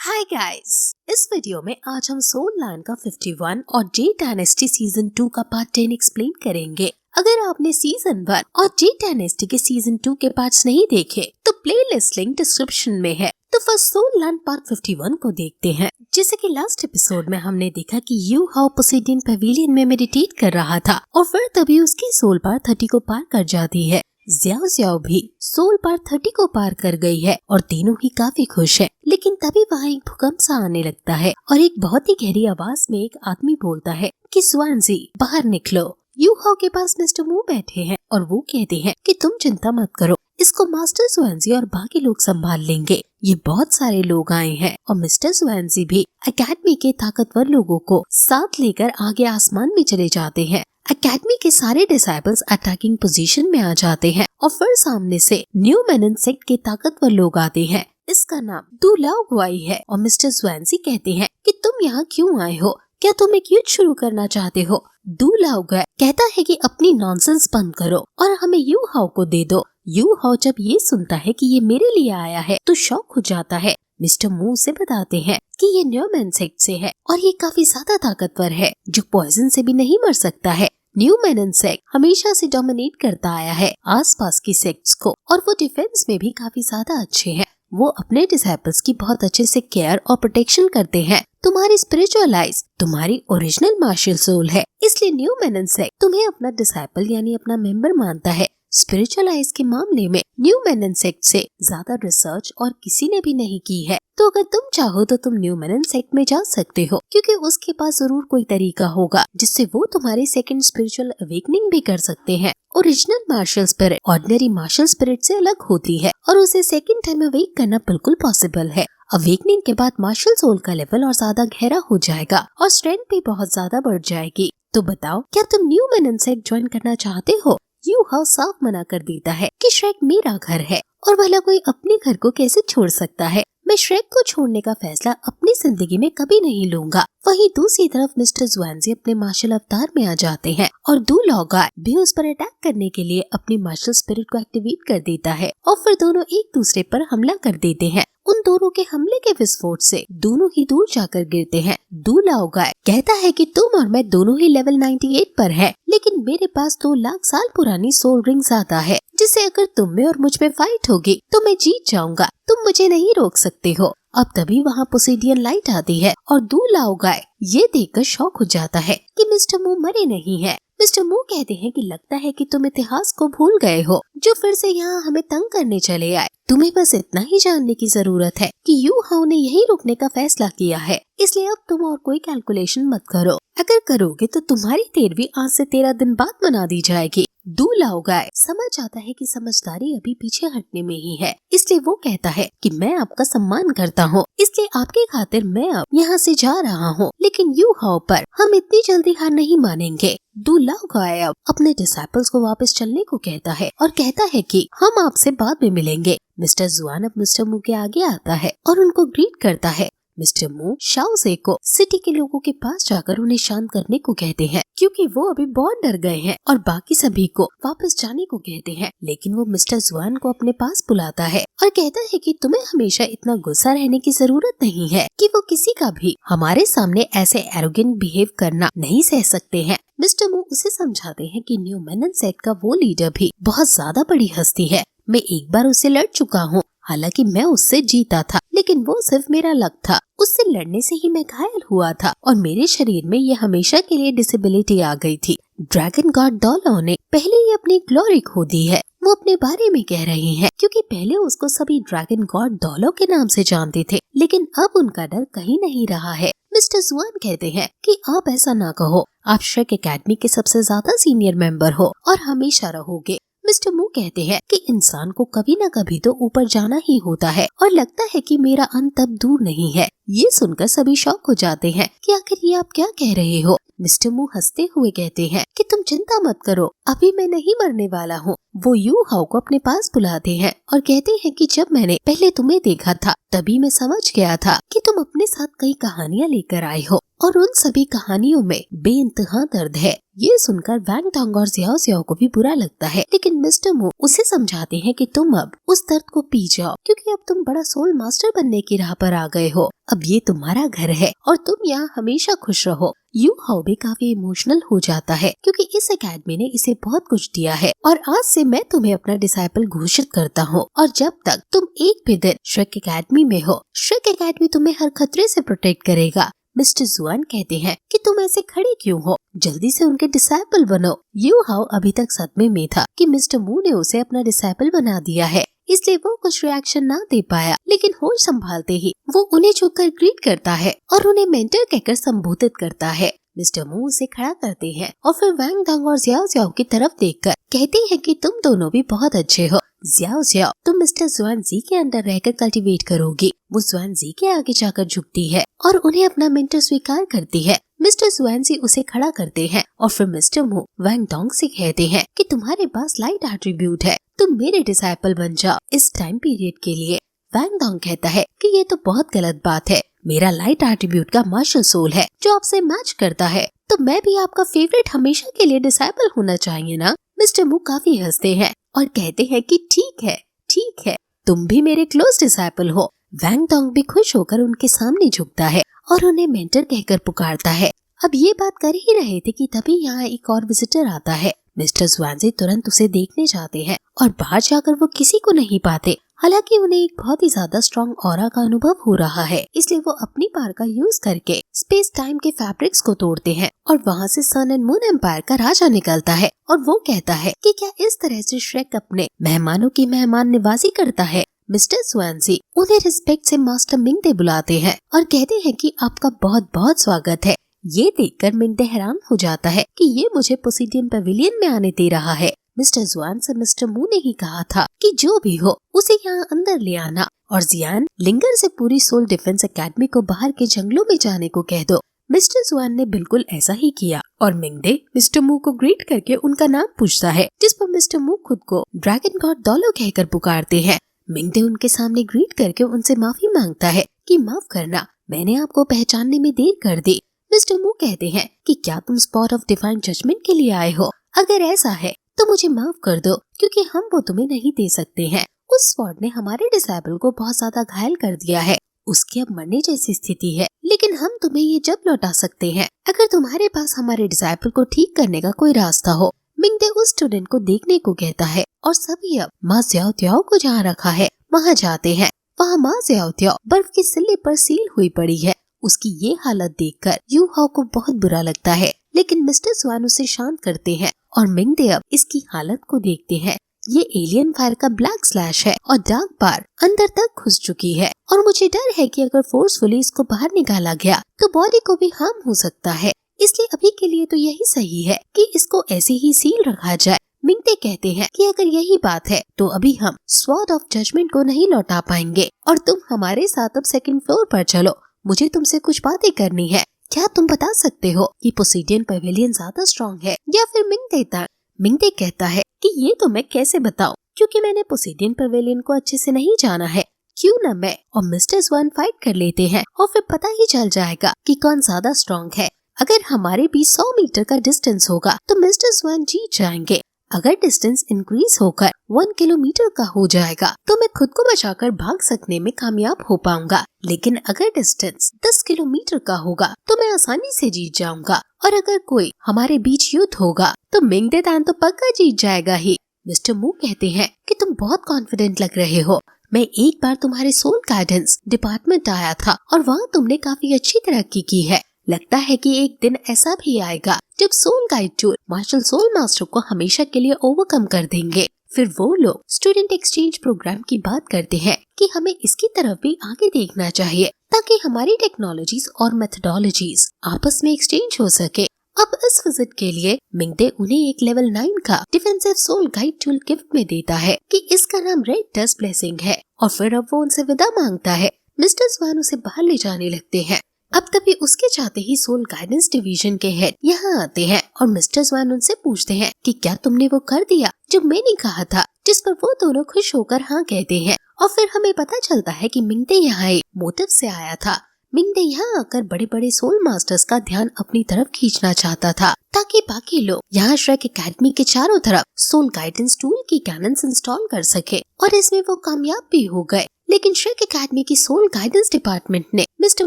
Hi guys, इस video में आज हम सोल लैंड का 51 और जे डायनेस्टी सीजन 2 का पार्ट 10 एक्सप्लेन करेंगे। अगर आपने सीजन 1 और जे डायनेस्टी के सीजन 2 के पार्ट्स नहीं देखे तो प्लेलिस्ट लिंक डिस्क्रिप्शन में है। तो फर्स्ट सोल लैंड पार्ट 51 को देखते हैं। जैसे कि लास्ट एपिसोड में हमने देखा कि यू हाउ पोसेइडन पवेलियन में मेडिटेट कर रहा था और फिर तभी उसकी सोल पार 30 को पार कर जाती है। ज़्याओ ज़्याओ भी सोल पार 30 को पार कर गई है और तीनों ही काफी खुश हैं। लेकिन तभी वहाँ एक भूकंप सा आने लगता है और एक बहुत ही गहरी आवाज में एक आदमी बोलता है कि स्वानजी बाहर निकलो। यू हाउ के पास मिस्टर मू बैठे हैं और वो कहते हैं कि तुम चिंता मत करो, इसको मास्टर स्वानजी और बाकी लोग संभाल लेंगे। ये बहुत सारे लोग आए हैं और मिस्टर स्वानजी भी एकेडमी के ताकतवर लोगों को साथ लेकर आगे आसमान में चले जाते हैं। एकेडमी के सारे डिसाइबल्स अटैकिंग पोजीशन में आ जाते हैं और फिर सामने से न्यू मेनन सेक्ट के ताकतवर लोग आते हैं। इसका नाम दू लाओ गुआई है और मिस्टर स्वानजी कहते हैं कि तुम यहाँ क्यों आए हो, क्या तुम एक युद्ध शुरू करना चाहते हो। दू लाओ गुआई कहता है कि अपनी नॉनसेंस बंद करो और हमें यू हाउ को दे दो। यू हाउ जब ये सुनता है कि ये मेरे लिए आया है तो शॉक हो जाता है। मिस्टर मू से बताते हैं कि ये न्यू मेन सेक्ट से है और ये काफी ज्यादा ताकतवर है जो पॉइजन से भी नहीं मर सकता है। न्यू मेनन सेक्ट हमेशा से डोमिनेट करता आया है आसपास की सेक्ट्स को और वो डिफेंस में भी काफी ज्यादा अच्छे हैं। वो अपने डिसाइपल्स की बहुत अच्छे से केयर और प्रोटेक्शन करते हैं। तुम्हारी स्पिरिचुअल आइज तुम्हारी ओरिजिनल मार्शल सोल है, इसलिए न्यू मेनन सेक्ट तुम्हें अपना डिसाइपल यानी अपना मेंबर मानता है। स्पिरिचुअल आइज के मामले में न्यू मेनन सेक्ट से ज्यादा रिसर्च और किसी ने भी नहीं की है। तो अगर तुम चाहो तो तुम न्यू मेनन सेक्ट में जा सकते हो क्योंकि उसके पास जरूर कोई तरीका होगा जिससे वो तुम्हारे सेकंड स्पिरिचुअल अवेकनिंग भी कर सकते हैं। Original martial spirit ordinary martial spirit से अलग होती है और उसे सेकंड टाइम अवेक करना बिल्कुल पॉसिबल है। अवेकनिंग के बाद मार्शल सोल का लेवल और ज्यादा गहरा हो जाएगा और स्ट्रेंथ भी बहुत ज्यादा बढ़ जाएगी। तो बताओ, क्या तुम न्यू मेनन सेक्ट ज्वाइन करना चाहते हो। यू हाउ साफ मना कर देता है कि श्रेक मेरा घर है और भला कोई अपने घर को कैसे छोड़ सकता है। मैं श्रेक को छोड़ने का फैसला अपनी जिंदगी में कभी नहीं लूंगा। वहीं दूसरी तरफ मिस्टर स्वानजी अपने मार्शल अवतार में आ जाते हैं और दू लाओ गुआई भी उस पर अटैक करने के लिए अपनी मार्शल स्पिरिट को एक्टिवेट कर देता है और फिर दोनों एक दूसरे पर हमला कर देते हैं। उन दोनों के हमले के विस्फोट से दोनों ही दूर जाकर गिरते हैं। दू लाओ गुआई कहता है कि तुम और मैं दोनों ही लेवल 98 पर है, लेकिन मेरे पास 2 लाख साल पुरानी सोल रिंग ज्यादा है जिससे अगर तुम में और मुझ में फाइट होगी तो मैं जीत जाऊंगा, तुम मुझे नहीं रोक सकते हो। अब तभी वहाँ पोसेइडन लाइट आती है और दू लाओ गुआई ये देखकर शॉक हो जाता है कि मिस्टर मू मरे नहीं है। मिस्टर मू कहते हैं कि लगता है कि तुम इतिहास को भूल गए हो जो फिर से यहाँ हमें तंग करने चले आए। तुम्हें बस इतना ही जानने की जरूरत है कि यू हाउ ने यही रुकने का फैसला किया है, इसलिए अब तुम और कोई कैलकुलेशन मत करो। अगर करोगे तो तुम्हारी 13वीं आज से 13 दिन बाद मना दी जाएगी। दू लाओ गुआई समझ आता है कि समझदारी अभी पीछे हटने में ही है, इसलिए वो कहता है कि मैं आपका सम्मान करता हूँ, इसलिए आपके खातिर मैं अब यहाँ से जा रहा हूँ, लेकिन यू हाउ पर हम इतनी जल्दी हार नहीं मानेंगे। दू लाओ गुआई अब अपने डिसाइपल्स को वापस चलने को कहता है और कहता है कि हम आपसे बाद में मिलेंगे। मिस्टर जुआन अब मिस्टर मू के आगे आता है और उनको ग्रीट करता है। मिस्टर मू शाओ से को सिटी के लोगों के पास जाकर उन्हें शांत करने को कहते हैं क्योंकि वो अभी बहुत डर गए हैं और बाकी सभी को वापस जाने को कहते हैं। लेकिन वो मिस्टर जुआन को अपने पास बुलाता है और कहता है कि तुम्हें हमेशा इतना गुस्सा रहने की जरूरत नहीं है कि वो किसी का भी हमारे सामने ऐसे एरोगेंट बिहेव करना नहीं सह सकते हैं। मिस्टर मू उसे समझाते हैं कि न्यू मेनन सेक्ट का वो लीडर भी बहुत ज्यादा बड़ी हस्ती है। मैं एक बार उससे लड़ चुका हूँ, हालांकि मैं उससे जीता था, लेकिन वो सिर्फ मेरा लक था। उससे लड़ने से ही मैं घायल हुआ था और मेरे शरीर में ये हमेशा के लिए डिसेबिलिटी आ गई थी। ड्रैगन गॉड डॉलो ने पहले ही अपनी ग्लोरी खो दी है, वो अपने बारे में कह रहे हैं क्योंकि पहले उसको सभी ड्रैगन गॉड डॉलो के नाम से जानते थे, लेकिन अब उनका डर कहीं नहीं रहा है। मिस्टर जुआन कहते हैं कि आप ऐसा ना कहो, आप श्रेक एकेडमी के सबसे ज्यादा सीनियर मेंबर हो और हमेशा रहोगे। मिस्टर मू कहते हैं कि इंसान को कभी न कभी तो ऊपर जाना ही होता है और लगता है कि मेरा अंत अब दूर नहीं है। ये सुनकर सभी शॉक हो जाते हैं कि आखिर ये आप क्या कह रहे हो। मिस्टर मू हंसते हुए कहते हैं कि तुम चिंता मत करो, अभी मैं नहीं मरने वाला हूँ। वो यू हाउ को अपने पास बुलाते हैं और कहते हैं कि जब मैंने पहले तुम्हें देखा था तभी मैं समझ गया था कि तुम अपने साथ कई कहानियाँ लेकर आए हो और उन सभी कहानियों में बेइंतहा दर्द है। ये सुनकर वैंग टांग और ज़्याओ ज़्याओ को भी बुरा लगता है, लेकिन मिस्टर मू उसे समझाते हैं कि तुम अब उस दर्द को पी जाओ क्योंकि अब तुम बड़ा सोल मास्टर बनने की राह पर आ गए हो। अब ये तुम्हारा घर है और तुम यहाँ हमेशा खुश रहो। यू हाउ भी काफी इमोशनल हो जाता है क्योंकि इस एकेडमी ने इसे बहुत कुछ दिया है और आज से मैं तुम्हें अपना डिसाइपल घोषित करता हूँ और जब तक तुम एक भी दिन श्रेक एकेडमी में हो, श्रेक एकेडमी तुम्हें हर खतरे से प्रोटेक्ट करेगा। मिस्टर जुआन कहते हैं कि तुम ऐसे खड़े क्यों हो, जल्दी से उनके डिसाइपल बनो। यू हाउ अभी तक सदमे में था कि मिस्टर मू ने उसे अपना डिसाइपल बना दिया है, इसलिए वो कुछ रिएक्शन ना दे पाया, लेकिन होश संभालते ही वो उन्हें झुककर ग्रीट करता है और उन्हें मेंटर कहकर संबोधित करता है। मिस्टर मू उसे खड़ा करते हैं और फिर वैंग दांग और जियाओ जियाओ की तरफ देखकर कहते हैं कि तुम दोनों भी बहुत अच्छे हो। जियाओ जियाओ, तुम मिस्टर जुआन जी के अंडर रहकर कल्टीवेट करोगी। वो जुआन जी के आगे जाकर झुकती है और उन्हें अपना मेंटर स्वीकार करती है। मिस्टर जुआन जी उसे खड़ा करते हैं और फिर मिस्टर मू वैंग डोंग से कहते हैं कि तुम्हारे पास लाइट एट्रीब्यूट है, तुम मेरे डिसाइपल बन जाओ इस टाइम पीरियड के लिए। वैंग डोंग कहता है कि ये तो बहुत गलत बात है, मेरा लाइट एट्रीब्यूट का मार्शल सोल है जो आपसे मैच करता है, तो मैं भी आपका फेवरेट हमेशा के लिए डिसाइपल होना चाहिए ना। मिस्टर मू काफी हंसते हैं और कहते हैं कि ठीक है, तुम भी मेरे क्लोज डिसाइपल हो। वैंग डोंग भी खुश होकर उनके सामने झुकता है और उन्हें मेंटर कहकर पुकारता है। अब ये बात कर ही रहे थे कि तभी यहाँ एक और विजिटर आता है। मिस्टर जुआन तुरंत उसे देखने जाते हैं और बाहर जाकर वो किसी को नहीं पाते। हालांकि उन्हें एक बहुत ही ज्यादा स्ट्रॉन्ग ऑरा का अनुभव हो रहा है, इसलिए वो अपनी पावर का यूज करके स्पेस टाइम के फैब्रिक्स को तोड़ते हैं और वहाँ से सन एंड मून एम्पायर का राजा निकलता है और वो कहता है कि क्या इस तरह से श्रेक अपने मेहमानों की मेहमान निवाजी करता है। मिस्टर जुआन उन्हें रिस्पेक्ट से मास्टर मिंगदे बुलाते हैं और कहते हैं कि आपका बहुत बहुत स्वागत है। ये देखकर मिंगदे हैरान हो जाता है कि ये मुझे पोसिडियन पवेलियन में आने दे रहा है। मिस्टर जुआन से मिस्टर मू ने ही कहा था कि जो भी हो उसे यहाँ अंदर ले आना और जियान लिंगर से पूरी सोल डिफेंस एकेडमी को बाहर के जंगलों में जाने को कह दो। मिस्टर जुआन ने बिल्कुल ऐसा ही किया और मिंगदे मिस्टर मू को ग्रीट करके उनका नाम पूछता है, जिस पर मिस्टर मू खुद को ड्रैगन गॉड डोलो कहकर पुकारते हैं। मिंगदे उनके सामने ग्रीट करके उनसे माफी मांगता है कि माफ करना, मैंने आपको पहचानने में देर कर दी। मिस्टर मू कहते हैं कि क्या तुम स्पॉट ऑफ डिवाइन जजमेंट के लिए आए हो? अगर ऐसा है तो मुझे माफ कर दो क्योंकि हम वो तुम्हें नहीं दे सकते हैं। उस स्वॉर्ड ने हमारे डिसेबल को बहुत ज्यादा घायल कर दिया है, उसकी अब मरने जैसी स्थिति है, लेकिन हम तुम्हें ये जब लौटा सकते हैं अगर तुम्हारे पास हमारे डिसेबल को ठीक करने का कोई रास्ता हो। मिंगदे उस स्टूडेंट को देखने को कहता है और सभी अब माँ ज़्याओ त्याओ को जहाँ रखा है वहाँ जाते हैं। वहाँ माँ ज़्याओ त्याओ बर्फ की सिल्ली पर सील हुई पड़ी है। उसकी ये हालत देखकर यू हाओ को बहुत बुरा लगता है, लेकिन मिस्टर जुआन उसे शांत करते हैं और मिंगदे अब इसकी हालत को देखते हैं। ये एलियन फायर का ब्लैक स्लैश है और डार्क बार अंदर तक घुस चुकी है और मुझे डर है कि अगर फोर्सफुली इसको बाहर निकाला गया तो बॉडी को भी हार्म हो सकता है, इसलिए अभी के लिए तो यही सही है कि इसको ऐसे ही सील रखा जाए। मिंगदे कहते हैं कि अगर यही बात है तो अभी हम स्वॉर्ड ऑफ जजमेंट को नहीं लौटा पाएंगे और तुम हमारे साथ अब सेकंड फ्लोर पर चलो, मुझे तुमसे कुछ बातें करनी है। क्या तुम बता सकते हो कि पोसिडियन पवेलियन ज्यादा स्ट्रॉन्ग है या फिर मिंगदे? मिंगदे कहता है कि ये तो मैं कैसे बताऊं क्योंकि मैंने पोसिडियन पवेलियन को अच्छे से नहीं जाना है। क्यों न मैं और मिस्टर जुआन फाइट कर लेते हैं और फिर पता ही चल जाएगा कि कौन ज्यादा स्ट्रॉन्ग है। अगर हमारे बीच 100 मीटर का डिस्टेंस होगा तो मिस्टर जुआन जीत जाएंगे। अगर डिस्टेंस इंक्रीज होकर 1 किलोमीटर का हो जाएगा तो मैं खुद को बचाकर भाग सकने में कामयाब हो पाऊंगा, लेकिन अगर डिस्टेंस 10 किलोमीटर का होगा तो मैं आसानी से जीत जाऊंगा और अगर कोई हमारे बीच युद्ध होगा तो मिंगदे तान तो पक्का जीत जाएगा ही। मिस्टर मू कहते हैं कि तुम बहुत कॉन्फिडेंट लग रहे हो। मैं एक बार तुम्हारे सोल गाइडेंस डिपार्टमेंट आया था और वहाँ तुमने काफी अच्छी तरक्की की है। लगता है कि एक दिन ऐसा भी आएगा जब soul guide tool martial soul master को हमेशा के लिए ओवरकम कर देंगे। फिर वो लोग स्टूडेंट एक्सचेंज प्रोग्राम की बात करते हैं कि हमें इसकी तरफ भी आगे देखना चाहिए ताकि हमारी टेक्नोलॉजीज और मेथडोलॉजीज आपस में एक्सचेंज हो सके। अब इस विजिट के लिए मिंगदे उन्हें एक लेवल 9 का defensive soul guide tool gift में देता है कि इसका नाम रेड डस्ट ब्लेसिंग है और फिर अब वो उनसे विदा मांगता है। मिस्टर जुआन उसे बाहर ले जाने लगते हैं। अब तभी उसके चाहते ही सोल गाइडेंस डिवीजन के हेड यहाँ आते हैं और मिस्टर जुआन उनसे पूछते हैं कि क्या तुमने वो कर दिया जो मैंने कहा था, जिस पर वो दोनों खुश होकर हाँ कहते हैं। और फिर हमें पता चलता है कि मिंगदे यहाँ एक मोटिव से आया था। मिंगदे यहाँ आकर बड़े बड़े सोल मास्टर्स का ध्यान अपनी तरफ खींचना चाहता था ताकि बाकी लोग यहाँ श्रेक एकेडमी के चारों तरफ सोल गाइडेंस टूल की कैनन्स इंस्टॉल कर सके और इसमें वो कामयाब भी हो गए। लेकिन श्रेक एकेडमी की सोल गाइडेंस डिपार्टमेंट ने मिस्टर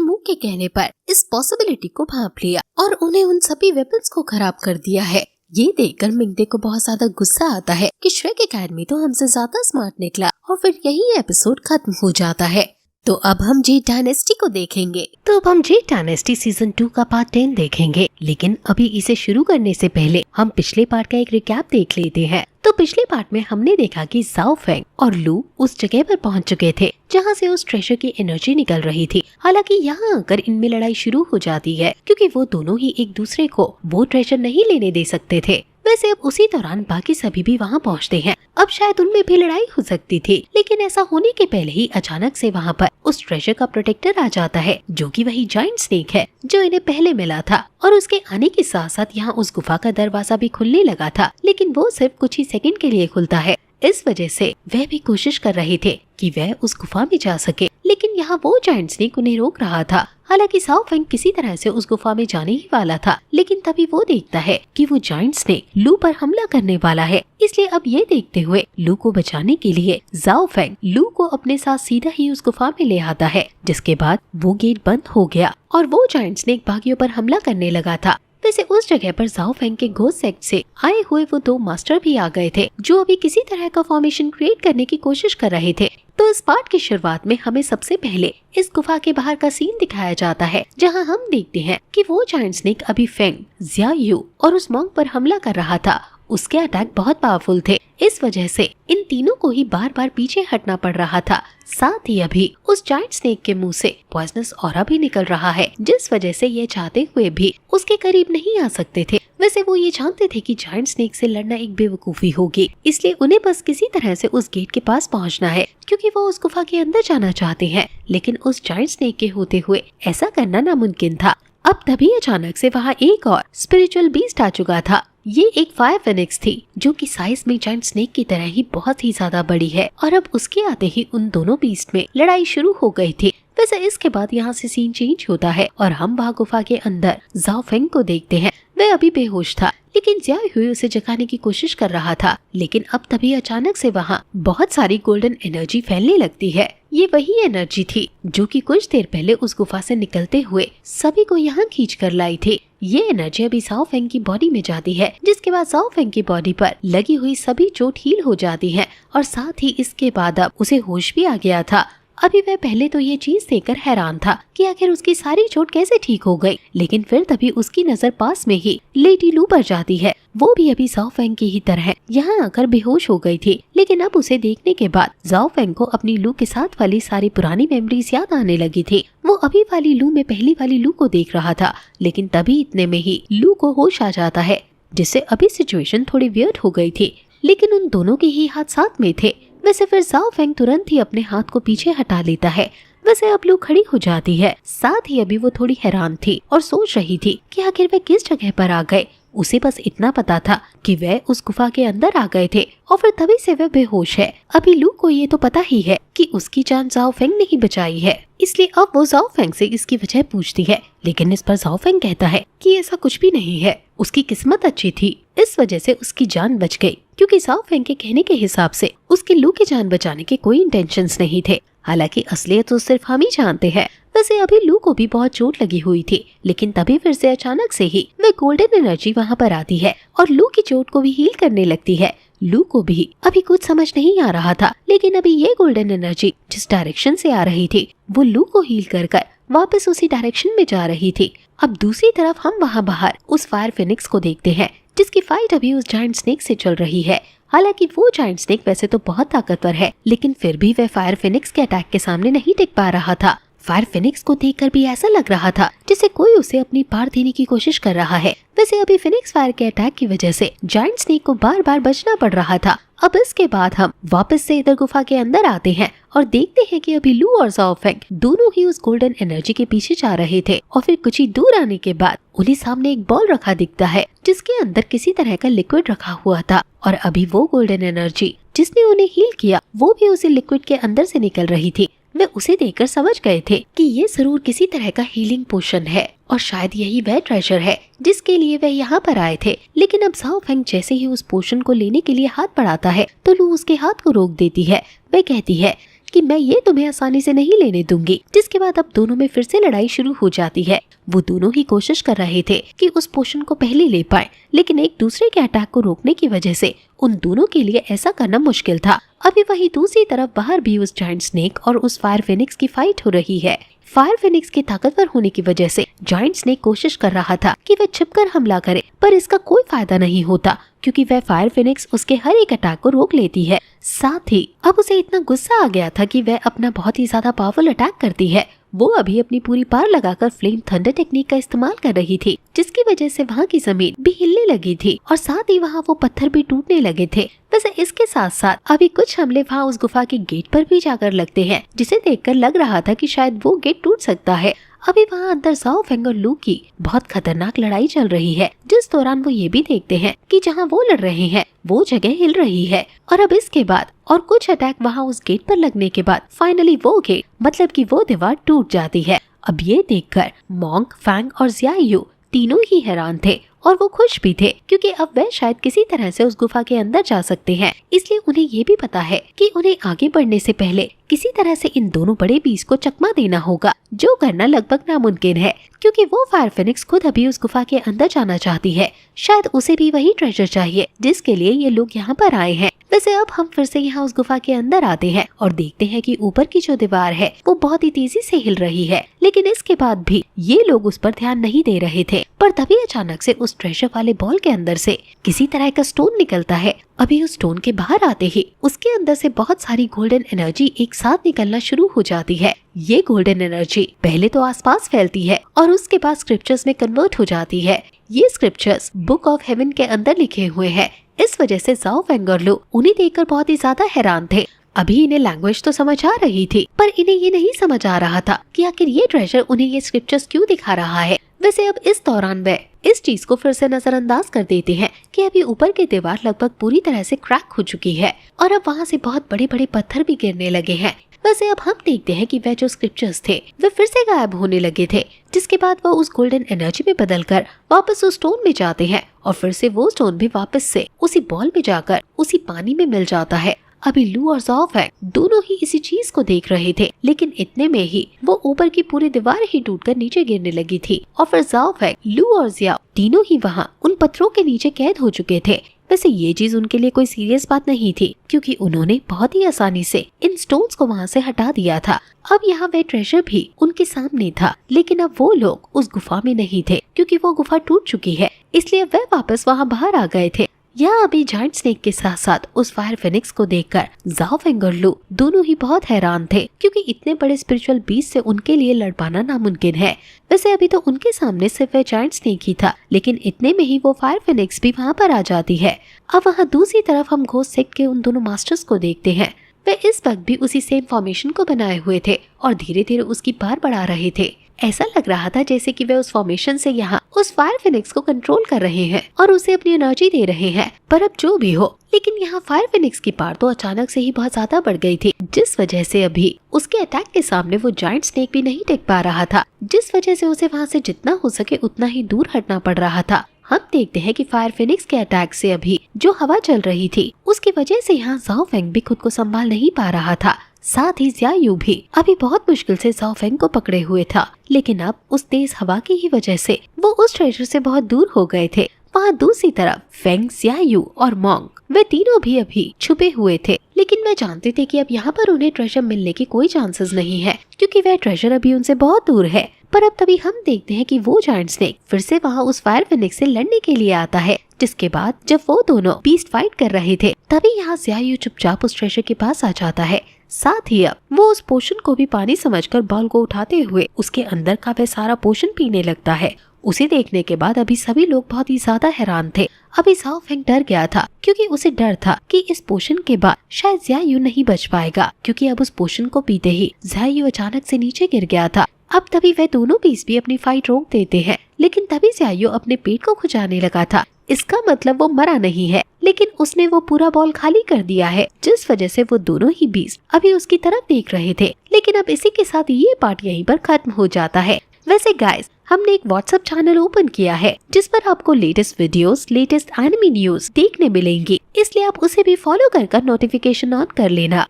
मूक के कहने पर इस पॉसिबिलिटी को भांप लिया और उन्हें उन सभी वेपन्स को खराब कर दिया है। ये देखकर मिंगडे को बहुत ज्यादा गुस्सा आता है कि श्रेक एकेडमी तो हमसे ज्यादा स्मार्ट निकला और फिर यही एपिसोड खत्म हो जाता है। तो अब हम जी डायनेस्टी को देखेंगे। तो अब हम जी डायनेस्टी सीजन 2 का पार्ट 10 देखेंगे, लेकिन अभी इसे शुरू करने से पहले हम पिछले पार्ट का एक रिकैप देख लेते हैं। तो पिछले पार्ट में हमने देखा कि ज़ाओ फेंग और लू उस जगह पर पहुंच चुके थे जहां से उस ट्रेजर की एनर्जी निकल रही थी। हालांकि यहाँ आकर इनमें लड़ाई शुरू हो जाती है क्योंकि वो दोनों ही एक दूसरे को वो ट्रेजर नहीं लेने दे सकते थे। वैसे अब उसी दौरान बाकी सभी भी वहाँ पहुँचते हैं। अब शायद उनमें भी लड़ाई हो सकती थी, लेकिन ऐसा होने के पहले ही अचानक से वहाँ पर उस ट्रेजर का प्रोटेक्टर आ जाता है, जो कि वही जायंट स्नेक है जो इन्हें पहले मिला था। और उसके आने के साथ साथ यहाँ उस गुफा का दरवाजा भी खुलने लगा था, लेकिन वो सिर्फ कुछ ही सेकंड के लिए खुलता है। इस वजह से वह भी कोशिश कर रहे थे कि वह उस गुफा में जा सके, लेकिन यहाँ वो जायंट स्नेक उन्हें रोक रहा था। हालांकि ज़ाओ फेंग किसी तरह से उस गुफा में जाने ही वाला था, लेकिन तभी वो देखता है कि वो जायंट स्नेक लू पर हमला करने वाला है। इसलिए अब ये देखते हुए लू को बचाने के लिए ज़ाओ फेंग लू को अपने साथ सीधा ही उस गुफा में ले आता है, जिसके बाद वो गेट बंद हो गया और वो जायंट स्नेक बागियों पर हमला करने लगा था। वैसे उस जगह पर ज़ाओ फेंग के घोस्ट सेक्ट से आए हुए वो 2 मास्टर भी आ गए थे, जो अभी किसी तरह का फॉर्मेशन क्रिएट करने की कोशिश कर रहे थे। तो इस पार्ट की शुरुआत में हमें सबसे पहले इस गुफा के बाहर का सीन दिखाया जाता है, जहां हम देखते हैं कि वो जायंट स्नेक अभी फेंग, जिया यू और उस मॉन्क पर हमला कर रहा था। उसके अटैक बहुत पावरफुल थे, इस वजह से इन तीनों को ही बार बार पीछे हटना पड़ रहा था। साथ ही अभी उस जायंट स्नेक के मुंह से पॉइजनस ऑरा भी निकल रहा है, जिस वजह से ये चाहते हुए भी उसके करीब नहीं आ सकते थे। वैसे वो ये जानते थे कि जायंट स्नेक से लड़ना एक बेवकूफी होगी, इसलिए उन्हें बस किसी तरह से उस गेट के पास पहुंचना है, क्योंकि वो उस गुफा के अंदर जाना चाहते हैं। लेकिन उस जायंट स्नेक के होते हुए ऐसा करना नामुमकिन था। अब तभी अचानक से वहाँ एक और स्पिरिचुअल बीस्ट आ चुका था। ये एक फायर फिनिक्स थी, जो कि साइज में जायंट स्नेक की तरह ही बहुत ही ज्यादा बड़ी है, और अब उसके आते ही उन दोनों बीस्ट में लड़ाई शुरू हो गई थी। वैसे इसके बाद यहाँ से सीन चेंज होता है और हम वहाँ गुफा के अंदर ज़ाओ फेंग को देखते हैं। वह अभी बेहोश था, लेकिन जिया हुई उसे जगाने की कोशिश कर रहा था। लेकिन अब तभी अचानक से वहाँ बहुत सारी गोल्डन एनर्जी फैलने लगती है। ये वही एनर्जी थी जो कि कुछ देर पहले उस गुफा से निकलते हुए सभी को यहाँ खींच कर लाई थी। ये एनर्जी अभी ज़ाओ फेंग की बॉडी में जाती है, जिसके बाद ज़ाओ फेंग की बॉडी पर लगी हुई सभी चोट हील हो जाती है, और साथ ही इसके बाद अब उसे होश भी आ गया था। अभी वह पहले तो ये चीज देखकर हैरान था कि आखिर उसकी सारी चोट कैसे ठीक हो गई, लेकिन फिर तभी उसकी नजर पास में ही लेडी लू पर जाती है। वो भी अभी ज़ाओ फेंग की ही तरह यहाँ आकर बेहोश हो गई थी, लेकिन अब उसे देखने के बाद ज़ाओ फेंग को अपनी लू के साथ वाली सारी पुरानी मेमोरीज याद आने लगी थी। वो अभी वाली लू में पहली वाली लू को देख रहा था, लेकिन तभी इतने में ही लू को होश आ जाता है, जिससे अभी सिचुएशन थोड़ी वियर्ड हो गई थी, लेकिन उन दोनों के ही हाथ साथ में थे। वैसे फिर ज़ाओ फेंग तुरंत ही अपने हाथ को पीछे हटा लेता है। वैसे अब लू खड़ी हो जाती है। साथ ही अभी वो थोड़ी हैरान थी और सोच रही थी कि आखिर वे किस जगह पर आ गए। उसे बस इतना पता था कि वह उस गुफा के अंदर आ गए थे और फिर तभी से वह बेहोश है। अभी लू को ये तो पता ही है कि उसकी जान ज़ाओ फेंग ने ही बचाई है, इसलिए अब वो ज़ाओ फेंग से इसकी वजह पूछती है, लेकिन इस पर ज़ाओ फेंग कहता है कि ऐसा कुछ भी नहीं है, उसकी किस्मत अच्छी थी, इस वजह से उसकी जान बच गई, क्योंकि ज़ाओ फेंग के कहने के हिसाब से उसके लू की जान बचाने के कोई इंटेंशंस नहीं थे। हालांकि असलियत तो सिर्फ हम ही जानते हैं। वैसे अभी लू को भी बहुत चोट लगी हुई थी, लेकिन तभी फिर से अचानक से ही वह गोल्डन एनर्जी वहाँ पर आती है और लू की चोट को भी हील करने लगती है। लू को भी अभी कुछ समझ नहीं आ रहा था, लेकिन अभी ये गोल्डन एनर्जी जिस डायरेक्शन से आ रही थी वो लू को हील कर कर वापस उसी डायरेक्शन में जा रही थी। अब दूसरी तरफ हम वहाँ बाहर उस फायर फिनिक्स को देखते हैं, जिसकी फाइट अभी उस जायंट स्नेक से चल रही है। हालांकि वो जायंट स्नेक वैसे तो बहुत ताकतवर है, लेकिन फिर भी वह फायर फिनिक्स के अटैक के सामने नहीं टिक पा रहा था। फायर फिनिक्स को देखकर भी ऐसा लग रहा था जैसे कोई उसे अपनी पार देने की कोशिश कर रहा है। वैसे अभी फिनिक्स फायर के अटैक की वजह से जायंट स्नेक को बार बार बचना पड़ रहा था। अब इसके बाद हम वापस से इधर गुफा के अंदर आते हैं और देखते हैं कि अभी लू और ज़ाओ फेंग दोनों ही उस गोल्डन एनर्जी के पीछे जा रहे थे, और फिर कुछ ही दूर आने के बाद उन्हें सामने एक बॉल रखा दिखता है, जिसके अंदर किसी तरह का लिक्विड रखा हुआ था, और अभी वो गोल्डन एनर्जी जिसने उन्हें हील किया वो भी उसी लिक्विड के अंदर से निकल रही थी। वे उसे देखकर समझ गए थे कि ये जरूर किसी तरह का हीलिंग पोशन है, और शायद यही वह ट्रेजर है जिसके लिए वह यहाँ पर आए थे। लेकिन अब ज़ाओ फेंग जैसे ही उस पोशन को लेने के लिए हाथ बढ़ाता है तो लू उसके हाथ को रोक देती है। वह कहती है कि मैं ये तुम्हें आसानी से नहीं लेने दूंगी। जिसके बाद अब दोनों में फिर से लड़ाई शुरू हो जाती है। वो दोनों ही कोशिश कर रहे थे कि उस पोशन को पहले ले पाए, लेकिन एक दूसरे के अटैक को रोकने की वजह से उन दोनों के लिए ऐसा करना मुश्किल था। अभी वही दूसरी तरफ बाहर भी उस जायंट स्नेक और उस फायर फिनिक्स की फाइट हो रही है। फायर फिनिक्स के ताकतवर होने की वजह से जायंट स्नेक कोशिश कर रहा था कि वह छिपकर हमला करे, पर इसका कोई फायदा नहीं होता क्योंकि वह फायर फिनिक्स उसके हर एक अटैक को रोक लेती है। साथ ही अब उसे इतना गुस्सा आ गया था कि वह अपना बहुत ही ज्यादा पावरफुल अटैक करती है। वो अभी अपनी पूरी पार लगाकर फ्लेम थंडर टेक्निक का इस्तेमाल कर रही थी, जिसकी वजह से वहाँ की जमीन भी हिलने लगी थी और साथ ही वहाँ वो पत्थर भी टूटने लगे थे। वैसे इसके साथ साथ अभी कुछ हमले वहाँ उस गुफा के गेट पर भी जाकर लगते हैं, जिसे देखकर लग रहा था कि शायद वो गेट टूट सकता है। अभी वहाँ अंदर ज़ाओ फेंग और लू की बहुत खतरनाक लड़ाई चल रही है, जिस दौरान वो ये भी देखते हैं कि जहाँ वो लड़ रहे हैं वो जगह हिल रही है। और अब इसके बाद और कुछ अटैक वहाँ उस गेट पर लगने के बाद फाइनली वो गेट मतलब कि वो दीवार टूट जाती है। अब ये देखकर मोंग, फैंग और ज़ियायू तीनों ही हैरान थे और वो खुश भी थे क्योंकि अब वह शायद किसी तरह से उस गुफा के अंदर जा सकते हैं। इसलिए उन्हें ये भी पता है कि उन्हें आगे बढ़ने से पहले किसी तरह से इन दोनों बड़े बीस को चकमा देना होगा, जो करना लगभग नामुमकिन है क्योंकि वो फायर फिनिक्स खुद अभी उस गुफा के अंदर जाना चाहती है। शायद उसे भी वही ट्रेजर चाहिए जिसके लिए ये लोग यहाँ पर आए हैं। वैसे अब हम फिर से यहाँ उस गुफा के अंदर आते हैं और देखते हैं कि ऊपर की जो दीवार है वो बहुत ही तेजी से हिल रही है, लेकिन इसके बाद भी ये लोग उस पर ध्यान नहीं दे रहे थे। पर तभी अचानक से उस ट्रेजर वाले बॉल के अंदर से किसी तरह का स्टोन निकलता है। अभी उस स्टोन के बाहर आते ही उसके अंदर से बहुत सारी गोल्डन एनर्जी एक साथ निकलना शुरू हो जाती है। ये गोल्डन एनर्जी पहले तो आसपास फैलती है और उसके बाद स्क्रिप्चर्स में कन्वर्ट हो जाती है। ये स्क्रिप्चर्स बुक ऑफ हेवन के अंदर लिखे हुए हैं। इस वजह से ज़ाओ फेंग और लू उन्हें देखकर बहुत ही ज्यादा हैरान थे। अभी इन्हें लैंग्वेज तो समझ आ रही थी, पर इन्हें ये नहीं समझ आ रहा था कि आखिर ये ट्रेजर उन्हें ये स्क्रिप्चर्स क्यों दिखा रहा है। वैसे अब इस दौरान वे इस चीज को फिर से नजरअंदाज कर देते हैं कि अभी ऊपर की दीवार लगभग पूरी तरह से क्रैक हो चुकी है और अब वहाँ से बहुत बड़े बड़े पत्थर भी गिरने लगे हैं। वैसे अब हम देखते हैं कि वह जो स्क्रिप्चर्स थे वे फिर से गायब होने लगे थे, जिसके बाद वह उस गोल्डन एनर्जी में बदलकर वापस उस स्टोन में जाते हैं और फिर से वो स्टोन भी वापस से उसी बॉल में जाकर उसी पानी में मिल जाता है। अभी लू और ज़ाओ फेंग दोनों ही इसी चीज को देख रहे थे, लेकिन इतने में ही वो ऊपर की पूरी दीवार ही टूटकर नीचे गिरने लगी थी और फिर ज़ाओ फेंग, लू और ज़ियाओ तीनों ही वहाँ उन पत्थरों के नीचे कैद हो चुके थे। वैसे ये चीज उनके लिए कोई सीरियस बात नहीं थी क्योंकि उन्होंने बहुत ही आसानी से इन स्टोन्स को वहाँ से हटा दिया था। अब यहाँ वह ट्रेजर भी उनके सामने था, लेकिन अब वो लोग उस गुफा में नहीं थे क्योंकि वो गुफा टूट चुकी है, इसलिए वह वापस वहाँ बाहर आ गए थे। यहाँ अभी जायंट स्नेक के साथ साथ उस फायर फिनिक्स को देखकर ज़ाओ फेंग और लू दोनों ही बहुत हैरान थे क्योंकि इतने बड़े स्पिरिचुअल बीस्ट से उनके लिए लड़ पाना नामुमकिन है। वैसे अभी तो उनके सामने सिर्फ वह जायंट स्नेक ही था, लेकिन इतने में ही वो फायर फिनिक्स भी वहाँ पर आ जाती है। अब वहाँ दूसरी तरफ हम घोस्ट सेक्ट के उन दोनों मास्टर्स को देखते हैं। वे इस वक्त भी उसी सेम फॉर्मेशन को बनाए हुए थे और धीरे धीरे उसकी पार बढ़ा रहे थे। ऐसा लग रहा था जैसे कि वे उस फॉर्मेशन से यहाँ उस फायर फिनिक्स को कंट्रोल कर रहे हैं और उसे अपनी एनर्जी दे रहे हैं। पर अब जो भी हो, लेकिन यहाँ फायर फिनिक्स की पार तो अचानक से ही बहुत ज्यादा बढ़ गई थी, जिस वजह से अभी उसके अटैक के सामने वो जायंट स्नेक भी नहीं टिक पा रहा था, जिस वजह से उसे वहाँ से जितना हो सके उतना ही दूर हटना पड़ रहा था। हम देखते हैं कि फायर फिनिक्स के अटैक से अभी जो हवा चल रही थी उसकी वजह से यहाँ ज़ाओ फेंग भी खुद को संभाल नहीं पा रहा था। साथ ही ज़ियायू भी अभी बहुत मुश्किल से ज़ाओ फेंग को पकड़े हुए था, लेकिन अब उस तेज हवा की ही वजह से वो उस ट्रेजर से बहुत दूर हो गए थे। वहाँ दूसरी तरफ फेंग, ज़ियायू और मोंग वे तीनों भी अभी छुपे हुए थे, लेकिन वे जानते थे कि अब यहाँ पर उन्हें ट्रेजर मिलने की कोई चांसेस नहीं है क्योंकि वह ट्रेजर अभी उनसे बहुत दूर है। पर अब तभी हम देखते हैं कि वो जायंट स्नेक फिर से वहाँ उस फायर फिनिक्स से लड़ने के लिए आता है, जिसके बाद जब वो दोनों बीस्ट फाइट कर रहे थे तभी यहाँ ज़ियायू चुपचाप उस ट्रेजर के पास आ जाता है। साथ ही अब वो उस पोशन को भी पानी समझकर बॉल को उठाते हुए उसके अंदर का वह सारा पोशन पीने लगता है। उसे देखने के बाद अभी सभी लोग बहुत ही ज्यादा हैरान थे। अभी ज़ाओ फेंग डर गया था क्योंकि उसे डर था कि इस पोशन के बाद शायद ज़ियायू नहीं बच पाएगा, क्योंकि अब उस पोशन को पीते ही ज़ियायू अचानक से नीचे गिर गया था। अब तभी वह दोनों बीस भी अपनी फाइट रोक देते हैं, लेकिन तभी ज़ियायू अपने पेट को खुजाने लगा था। इसका मतलब वो मरा नहीं है, लेकिन उसने वो पूरा बॉल खाली कर दिया है, जिस वजह से वो दोनों ही बीस अभी उसकी तरफ देख रहे थे। लेकिन अब इसी के साथ ये पार्ट यहीं पर खत्म हो जाता है। वैसे गाइस, हमने एक व्हाट्सएप चैनल ओपन किया है जिस पर आपको latest videos, latest enemy news देखने मिलेंगी, इसलिए आप उसे भी फॉलो कर नोटिफिकेशन ऑन कर लेना।